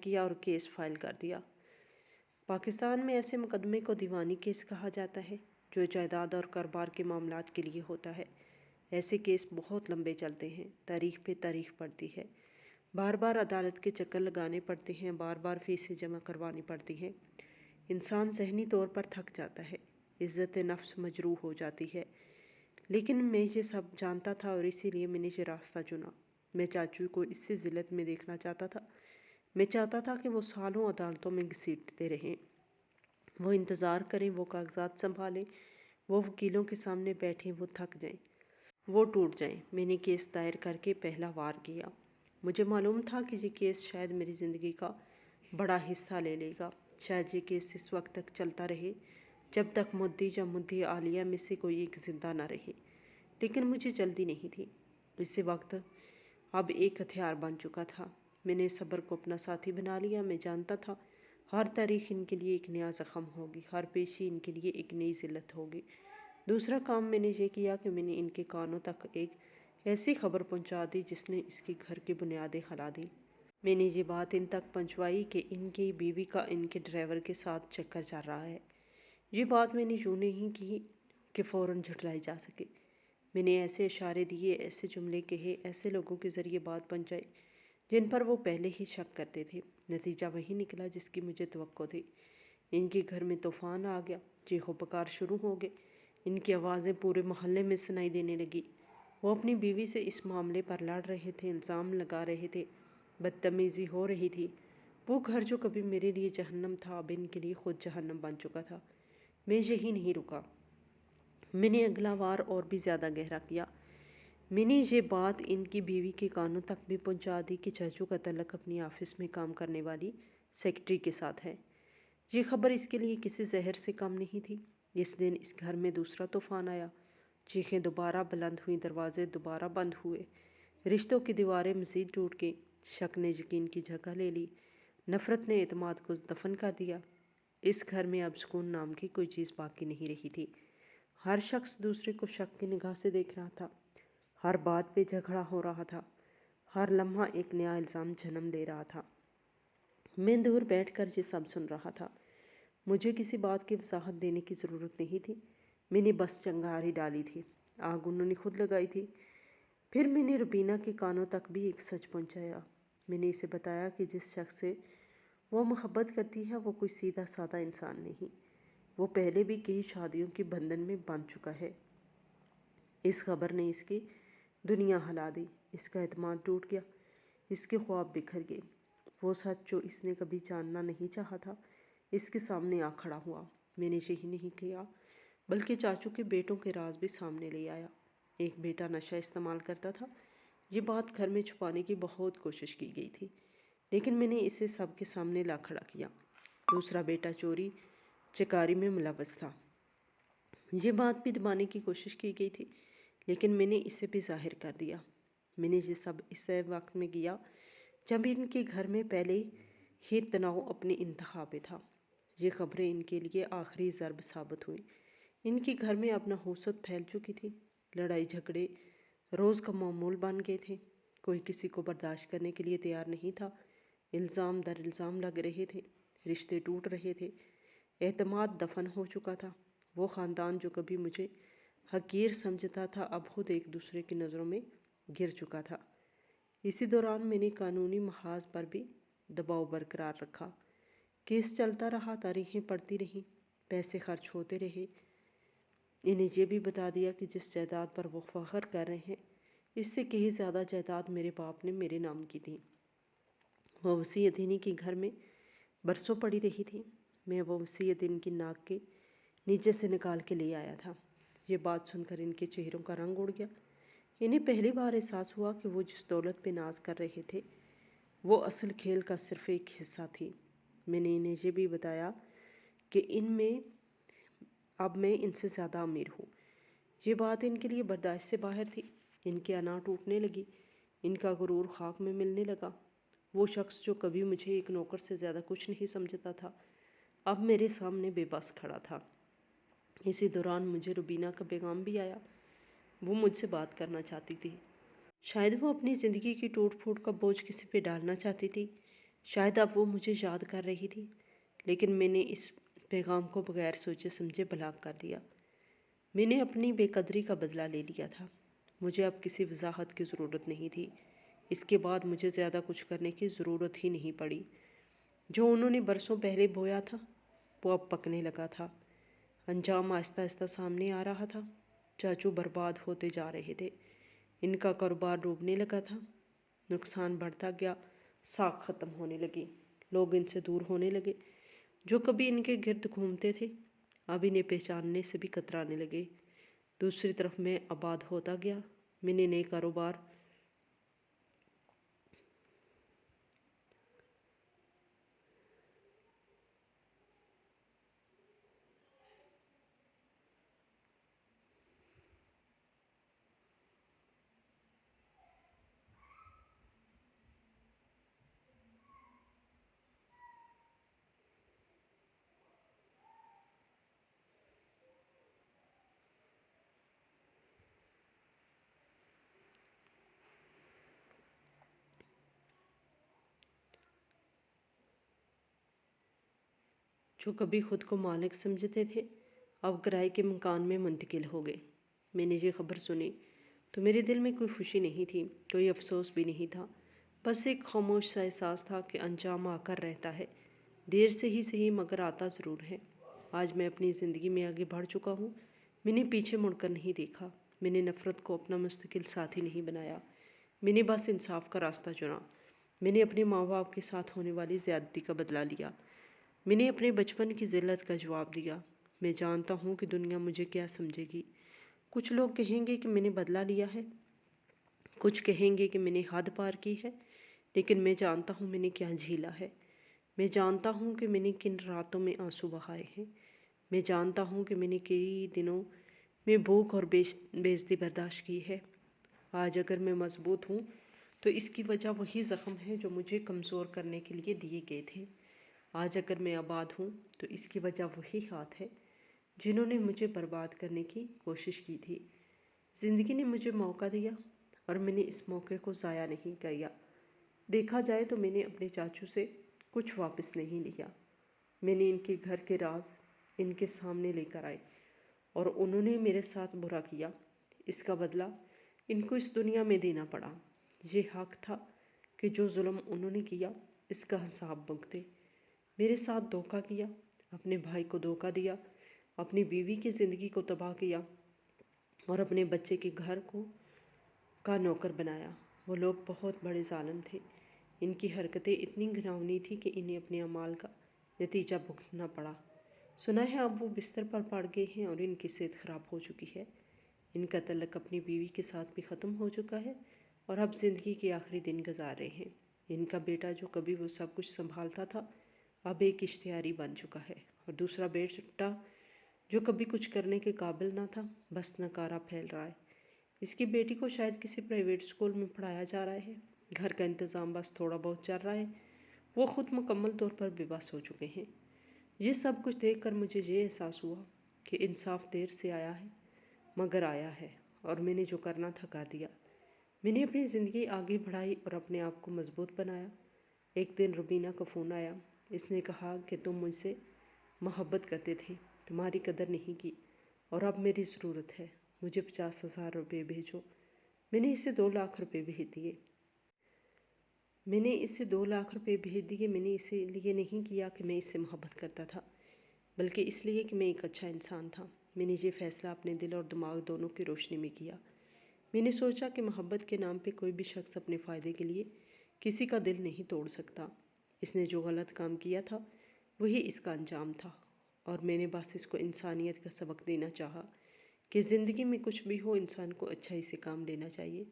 کیا اور کیس فائل کر دیا۔ پاکستان میں ایسے مقدمے کو دیوانی کیس کہا جاتا ہے، جو جائیداد اور کاروبار کے معاملات کے لیے ہوتا ہے۔ ایسے کیس بہت لمبے چلتے ہیں، تاریخ پہ تاریخ پڑتی ہے، بار بار عدالت کے چکر لگانے پڑتے ہیں، بار بار فیسیں جمع کروانی پڑتی ہیں۔ انسان ذہنی طور پر تھک جاتا ہے، عزت نفس مجروح ہو جاتی ہے۔ لیکن میں یہ سب جانتا تھا اور اسی لیے میں نے یہ راستہ چنا۔ میں چاچو کو اس سے ذلت میں دیکھنا چاہتا تھا۔ میں چاہتا تھا کہ وہ سالوں عدالتوں میں گھسیٹتے رہیں، وہ انتظار کریں، وہ کاغذات سنبھالیں، وہ وکیلوں کے سامنے بیٹھیں، وہ تھک جائیں، وہ ٹوٹ جائیں۔ میں نے کیس دائر کر کے پہلا وار کیا۔ مجھے معلوم تھا کہ یہ کیس شاید میری زندگی کا بڑا حصہ لے لے گا۔ شاید یہ کیس اس وقت تک چلتا رہے جب تک مدعی یا مدعی عالیہ میں سے کوئی ایک زندہ نہ رہے، لیکن مجھے جلدی نہیں تھی۔ اس وقت اب ایک ہتھیار بن چکا تھا۔ میں نے صبر کو اپنا ساتھی بنا لیا۔ میں جانتا تھا ہر تاریخ ان کے لیے ایک نیا زخم ہوگی، ہر پیشی ان کے لیے ایک نئی ذلت ہوگی۔ دوسرا کام میں نے یہ کیا کہ میں نے ان کے کانوں تک ایک ایسی خبر پہنچا دی جس نے اس کے گھر کی بنیادیں ہلا دیں۔ میں نے یہ بات ان تک پہنچوائی کہ ان کی بیوی کا ان کے ڈرائیور کے ساتھ چکر چل رہا ہے۔ یہ بات میں نے یوں نہیں کی کہ فوراً جھٹلائی جا سکے۔ میں نے ایسے اشارے دیے، ایسے جملے کہے، ایسے لوگوں کے ذریعے بات پہنچائی جن پر وہ پہلے ہی شک کرتے تھے۔ نتیجہ وہی نکلا جس کی مجھے توقع تھی۔ ان کے گھر میں طوفان آ گیا، چیخ و پکار شروع ہو گئے، ان کی آوازیں پورے محلے میں سنائی دینے لگی۔ وہ اپنی بیوی سے اس معاملے پر لڑ رہے تھے، الزام لگا رہے تھے، بدتمیزی ہو رہی تھی۔ وہ گھر جو کبھی میرے لیے جہنم تھا، اب ان کے لیے خود جہنم بن چکا تھا۔ میں یہی نہیں رکا، میں نے اگلا وار اور بھی زیادہ گہرا کیا۔ میں نے یہ بات ان کی بیوی کے کانوں تک بھی پہنچا دی کہ چاچو کا تعلق اپنی آفس میں کام کرنے والی سیکرٹری کے ساتھ ہے۔ یہ خبر اس کے لیے کسی زہر سے کم نہیں تھی۔ اس دن اس گھر میں دوسرا طوفان آیا۔ چیخیں دوبارہ بلند ہوئیں، دروازے دوبارہ بند ہوئے، رشتوں کی دیواریں مزید ٹوٹ گئیں، شک نے یقین کی جگہ لے لی، نفرت نے اعتماد کو دفن کر دیا۔ اس گھر میں اب سکون نام کی کوئی چیز باقی نہیں رہی تھی۔ ہر شخص دوسرے کو شک کی نگاہ سے دیکھ رہا تھا، ہر بات پہ جھگڑا ہو رہا تھا، ہر لمحہ ایک نیا الزام جنم لے رہا تھا۔ میں دور بیٹھ کر یہ سب سن رہا تھا۔ مجھے کسی بات کی وضاحت دینے کی ضرورت نہیں تھی، میں نے بس چنگاری ڈالی تھی، آگ انہوں نے خود لگائی تھی۔ پھر میں نے روبینہ کے کانوں تک بھی ایک سچ پہنچایا۔ میں نے اسے بتایا کہ جس شخص سے وہ محبت کرتی ہے وہ کوئی سیدھا سادہ انسان نہیں، وہ پہلے بھی کئی شادیوں کے بندھن میں بندھ چکا ہے۔ اس خبر نے اس کی دنیا ہلا دی، اس کا اعتماد ٹوٹ گیا، اس کے خواب بکھر گئے۔ وہ سچ جو اس نے کبھی جاننا نہیں چاہا تھا اس کے سامنے آ کھڑا ہوا۔ میں نے یہی نہیں کیا بلکہ چاچو کے بیٹوں کے راز بھی سامنے لے آیا۔ ایک بیٹا نشہ استعمال کرتا تھا، یہ بات گھر میں چھپانے کی بہت کوشش کی گئی تھی، لیکن میں نے اسے سب کے سامنے لا کھڑا کیا۔ دوسرا بیٹا چوری چکاری میں ملوث تھا، یہ بات بھی دبانے کی کوشش کی گئی تھی، لیکن میں نے اسے بھی ظاہر کر دیا۔ میں نے یہ سب اس وقت میں کیا جب ان کے گھر میں پہلے ہی تناؤ اپنی انتہا پہ تھا۔ یہ خبریں ان کے لیے آخری ضرب ثابت ہوئیں۔ ان کے گھر میں اب نحوست پھیل چکی تھی، لڑائی جھگڑے روز کا معمول بن گئے تھے، کوئی کسی کو برداشت کرنے کے لیے تیار نہیں تھا، الزام در الزام لگ رہے تھے، رشتے ٹوٹ رہے تھے، اعتماد دفن ہو چکا تھا۔ وہ خاندان جو کبھی مجھے حقیر سمجھتا تھا اب خود ایک دوسرے کی نظروں میں گر چکا تھا۔ اسی دوران میں نے قانونی محاذ پر بھی دباؤ برقرار رکھا۔ کیس چلتا رہا، تاریخیں پڑتی رہیں، پیسے خرچ ہوتے رہے۔ انہیں یہ بھی بتا دیا کہ جس جائیداد پر وہ فخر کر رہے ہیں اس سے کہیں زیادہ جائیداد میرے باپ نے میرے نام کی تھی۔ وہ وصیت انہی کے گھر میں برسوں پڑی رہی تھی۔ میں وہ وصیت ان کی ناک کے نیچے سے نکال کے لے آیا تھا۔ یہ بات سن کر ان کے چہروں کا رنگ اڑ گیا۔ انہیں پہلی بار احساس ہوا کہ وہ جس دولت پہ ناز کر رہے تھے وہ اصل کھیل کا صرف ایک حصہ تھی۔ میں نے انہیں یہ بھی بتایا کہ اب میں ان سے زیادہ امیر ہوں۔ یہ بات ان کے لیے برداشت سے باہر تھی۔ ان کی انا ٹوٹنے لگی، ان کا غرور خاک میں ملنے لگا۔ وہ شخص جو کبھی مجھے ایک نوکر سے زیادہ کچھ نہیں سمجھتا تھا اب میرے سامنے بے بس کھڑا تھا۔ اسی دوران مجھے روبینہ کا پیغام بھی آیا۔ وہ مجھ سے بات کرنا چاہتی تھی۔ شاید وہ اپنی زندگی کی ٹوٹ پھوٹ کا بوجھ کسی پہ ڈالنا چاہتی تھی، شاید اب وہ مجھے یاد کر رہی تھی، لیکن میں نے اس پیغام کو بغیر سوچے سمجھے بلاک کر دیا۔ میں نے اپنی بے قدری کا بدلہ لے لیا تھا۔ مجھے اب کسی وضاحت کی ضرورت نہیں تھی۔ اس کے بعد مجھے زیادہ کچھ کرنے کی ضرورت ہی نہیں پڑی۔ جو انہوں نے برسوں پہلے بویا تھا وہ اب پکنے لگا تھا، انجام آہستہ آہستہ سامنے آ رہا تھا۔ چاچو برباد ہوتے جا رہے تھے، ان کا کاروبار ڈوبنے لگا تھا، نقصان بڑھتا گیا، ساکھ ختم ہونے لگی، لوگ ان سے دور ہونے لگے۔ جو کبھی ان کے گرد گھومتے تھے اب انہیں پہچاننے سے بھی کترانے لگے۔ دوسری طرف میں آباد ہوتا گیا۔ میں نے نئے کاروبار جو کبھی خود کو مالک سمجھتے تھے اب کرائے کے مکان میں منتقل ہو گئے۔ میں نے یہ خبر سنی تو میرے دل میں کوئی خوشی نہیں تھی، کوئی افسوس بھی نہیں تھا، بس ایک خاموش سا احساس تھا کہ انجام آ کر رہتا ہے، دیر سے ہی صحیح مگر آتا ضرور ہے۔ آج میں اپنی زندگی میں آگے بڑھ چکا ہوں۔ میں نے پیچھے مڑ کر نہیں دیکھا، میں نے نفرت کو اپنا مستقل ساتھی نہیں بنایا، میں نے بس انصاف کا راستہ چنا۔ میں نے اپنے ماں باپ کے ساتھ ہونے والی زیادتی کا بدلہ لیا، میں نے اپنے بچپن کی ذلت کا جواب دیا۔ میں جانتا ہوں کہ دنیا مجھے کیا سمجھے گی۔ کچھ لوگ کہیں گے کہ میں نے بدلہ لیا ہے، کچھ کہیں گے کہ میں نے حد پار کی ہے، لیکن میں جانتا ہوں میں نے کیا جھیلا ہے۔ میں جانتا ہوں کہ میں نے کن راتوں میں آنسو بہائے ہیں۔ میں جانتا ہوں کہ میں نے کئی دنوں میں بھوک اور بے عزتی برداشت کی ہے۔ آج اگر میں مضبوط ہوں تو اس کی وجہ وہی زخم ہے جو مجھے کمزور کرنے کے لیے دیے گئے تھے۔ آج اگر میں آباد ہوں تو اس کی وجہ وہی ہاتھ ہے جنہوں نے مجھے برباد کرنے کی کوشش کی تھی۔ زندگی نے مجھے موقع دیا اور میں نے اس موقع کو ضائع نہیں کیا۔ دیکھا جائے تو میں نے اپنے چاچو سے کچھ واپس نہیں لیا۔ میں نے ان کے گھر کے راز ان کے سامنے لے کر آئے اور انہوں نے میرے ساتھ برا کیا۔ اس کا بدلہ ان کو اس دنیا میں دینا پڑا۔ یہ حق تھا کہ جو ظلم انہوں نے کیا اس کا حساب بھگتے۔ میرے ساتھ دھوکہ کیا، اپنے بھائی کو دھوکہ دیا، اپنی بیوی کی زندگی کو تباہ کیا اور اپنے بچے کے گھر کو کا نوکر بنایا۔ وہ لوگ بہت بڑے ظالم تھے۔ ان کی حرکتیں اتنی گھناؤنی تھی کہ انہیں اپنے اعمال کا نتیجہ بھگتنا پڑا۔ سنا ہے اب وہ بستر پر پڑ گئے ہیں اور ان کی صحت خراب ہو چکی ہے۔ ان کا تعلق اپنی بیوی کے ساتھ بھی ختم ہو چکا ہے اور اب زندگی کے آخری دن گزار رہے ہیں۔ ان کا بیٹا جو کبھی وہ سب کچھ سنبھالتا تھا اب ایک اشتہاری بن چکا ہے اور دوسرا بیٹا جو کبھی کچھ کرنے کے قابل نہ تھا بس نکارہ پھیل رہا ہے۔ اس کی بیٹی کو شاید کسی پرائیویٹ اسکول میں پڑھایا جا رہا ہے۔ گھر کا انتظام بس تھوڑا بہت چل رہا ہے۔ وہ خود مکمل طور پر بے بس ہو چکے ہیں۔ یہ سب کچھ دیکھ کر مجھے یہ احساس ہوا کہ انصاف دیر سے آیا ہے مگر آیا ہے اور میں نے جو کرنا تھا کر دیا۔ میں نے اپنی زندگی آگے بڑھائی اور اپنے آپ کو مضبوط بنایا۔ ایک دن روبینہ کا فون آیا۔ اس نے کہا کہ تم مجھ سے محبت کرتے تھے، تمہاری قدر نہیں کی اور اب میری ضرورت ہے، مجھے 50,000 روپے بھیجو۔ میں نے اسے 2 لاکھ روپے بھیج دیے۔ میں نے اسے لیے نہیں کیا کہ میں اس سے محبت کرتا تھا، بلکہ اس لیے کہ میں ایک اچھا انسان تھا۔ میں نے یہ فیصلہ اپنے دل اور دماغ دونوں کی روشنی میں کیا۔ میں نے سوچا کہ محبت کے نام پہ کوئی بھی شخص اپنے فائدے کے لیے کسی کا دل نہیں توڑ سکتا۔ اس نے جو غلط کام کیا تھا وہی اس کا انجام تھا اور میں نے بس اس کو انسانیت کا سبق دینا چاہا کہ زندگی میں کچھ بھی ہو انسان کو اچھائی سے کام لینا چاہیے۔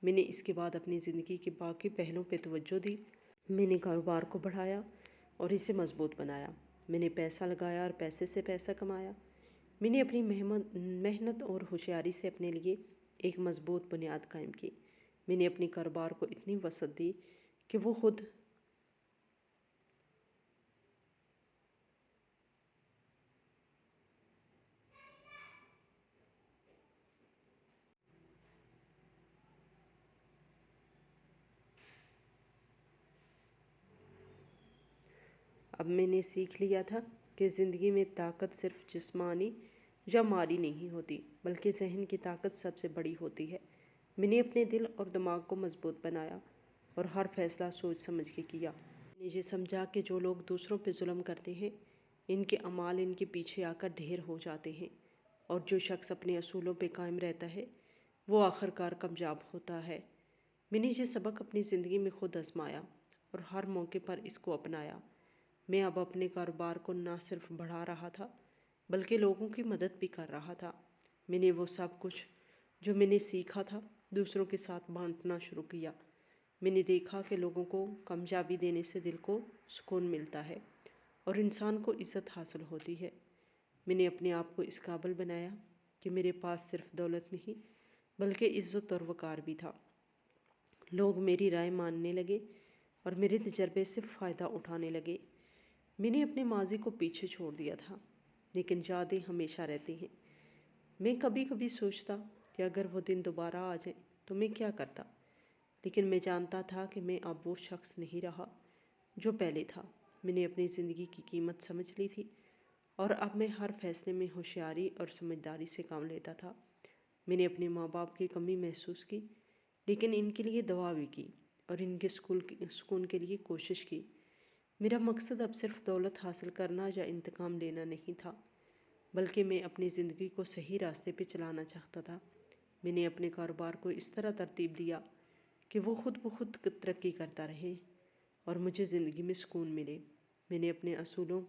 میں نے اس کے بعد اپنی زندگی کے باقی پہلوؤں پہ توجہ دی۔ میں نے کاروبار کو بڑھایا اور اسے مضبوط بنایا۔ میں نے پیسہ لگایا اور پیسے سے پیسہ کمایا۔ میں نے اپنی محنت اور ہوشیاری سے اپنے لیے ایک مضبوط بنیاد قائم کی۔ میں نے اپنے کاروبار کو اتنی وسعت دی کہ وہ خود اب میں نے سیکھ لیا تھا کہ زندگی میں طاقت صرف جسمانی یا مالی نہیں ہوتی بلکہ ذہن کی طاقت سب سے بڑی ہوتی ہے۔ میں نے اپنے دل اور دماغ کو مضبوط بنایا اور ہر فیصلہ سوچ سمجھ کے کیا۔ میں نے یہ سمجھا کہ جو لوگ دوسروں پہ ظلم کرتے ہیں ان کے اعمال ان کے پیچھے آ کر ڈھیر ہو جاتے ہیں اور جو شخص اپنے اصولوں پہ قائم رہتا ہے وہ آخر کار کامیاب ہوتا ہے۔ میں نے یہ سبق اپنی زندگی میں خود آزمایا اور ہر موقع پر اس کو اپنایا۔ میں اب اپنے کاروبار کو نہ صرف بڑھا رہا تھا بلکہ لوگوں کی مدد بھی کر رہا تھا۔ میں نے وہ سب کچھ جو میں نے سیکھا تھا دوسروں کے ساتھ بانٹنا شروع کیا۔ میں نے دیکھا کہ لوگوں کو کامیابی دینے سے دل کو سکون ملتا ہے اور انسان کو عزت حاصل ہوتی ہے۔ میں نے اپنے آپ کو اس قابل بنایا کہ میرے پاس صرف دولت نہیں بلکہ عزت اور وقار بھی تھا۔ لوگ میری رائے ماننے لگے اور میرے تجربے سے فائدہ اٹھانے لگے۔ میں نے اپنے ماضی کو پیچھے چھوڑ دیا تھا لیکن یادیں ہمیشہ رہتی ہیں۔ میں کبھی کبھی سوچتا کہ اگر وہ دن دوبارہ آ جائیں تو میں کیا کرتا، لیکن میں جانتا تھا کہ میں اب وہ شخص نہیں رہا جو پہلے تھا۔ میں نے اپنی زندگی کی قیمت سمجھ لی تھی اور اب میں ہر فیصلے میں ہوشیاری اور سمجھداری سے کام لیتا تھا۔ میں نے اپنے ماں باپ کی کمی محسوس کی لیکن ان کے لیے دعا بھی کی اور ان کے سکون کے لیے کوشش کی۔ میرا مقصد اب صرف دولت حاصل کرنا یا انتقام لینا نہیں تھا بلکہ میں اپنی زندگی کو صحیح راستے پہ چلانا چاہتا تھا۔ میں نے اپنے کاروبار کو اس طرح ترتیب دیا کہ وہ خود بخود ترقی کرتا رہے اور مجھے زندگی میں سکون ملے۔ میں نے اپنے اصولوں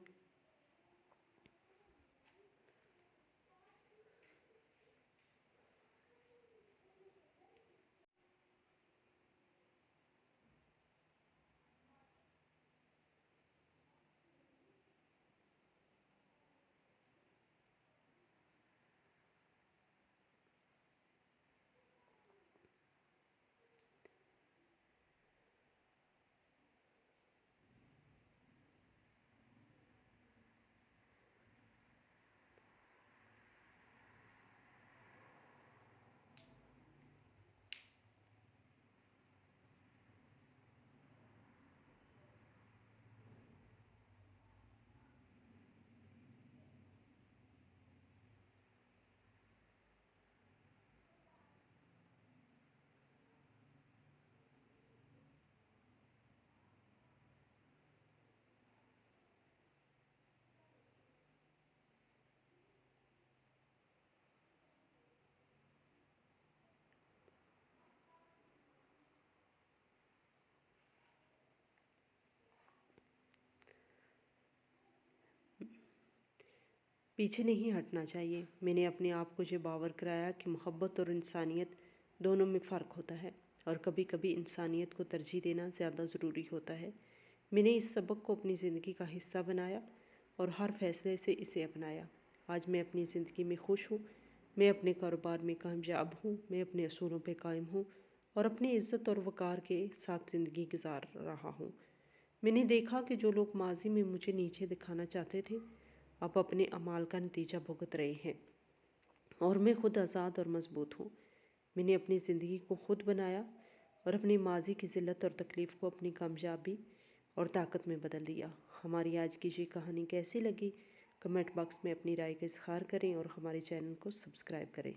پیچھے نہیں ہٹنا چاہیے۔ میں نے اپنے آپ کو یہ باور کرایا کہ محبت اور انسانیت دونوں میں فرق ہوتا ہے، اور کبھی کبھی انسانیت کو ترجیح دینا زیادہ ضروری ہوتا ہے۔ میں نے اس سبق کو اپنی زندگی کا حصہ بنایا اور ہر فیصلے سے اسے اپنایا۔ آج میں اپنی زندگی میں خوش ہوں، میں اپنے کاروبار میں کامیاب ہوں، میں اپنے اصولوں پہ قائم ہوں اور اپنی عزت اور وقار کے ساتھ زندگی گزار رہا ہوں۔ میں نے دیکھا کہ جو لوگ ماضی میں مجھے نیچے دکھانا چاہتے تھے، اب اپنے اعمال کا نتیجہ بھگت رہے ہیں، اور میں خود آزاد اور مضبوط ہوں۔ میں نے اپنی زندگی کو خود بنایا اور اپنی ماضی کی ذلت اور تکلیف کو اپنی کامیابی اور طاقت میں بدل دیا۔ ہماری آج کی یہ کہانی کیسی لگی؟ کمنٹ باکس میں اپنی رائے کا اظہار کریں اور ہمارے چینل کو سبسکرائب کریں۔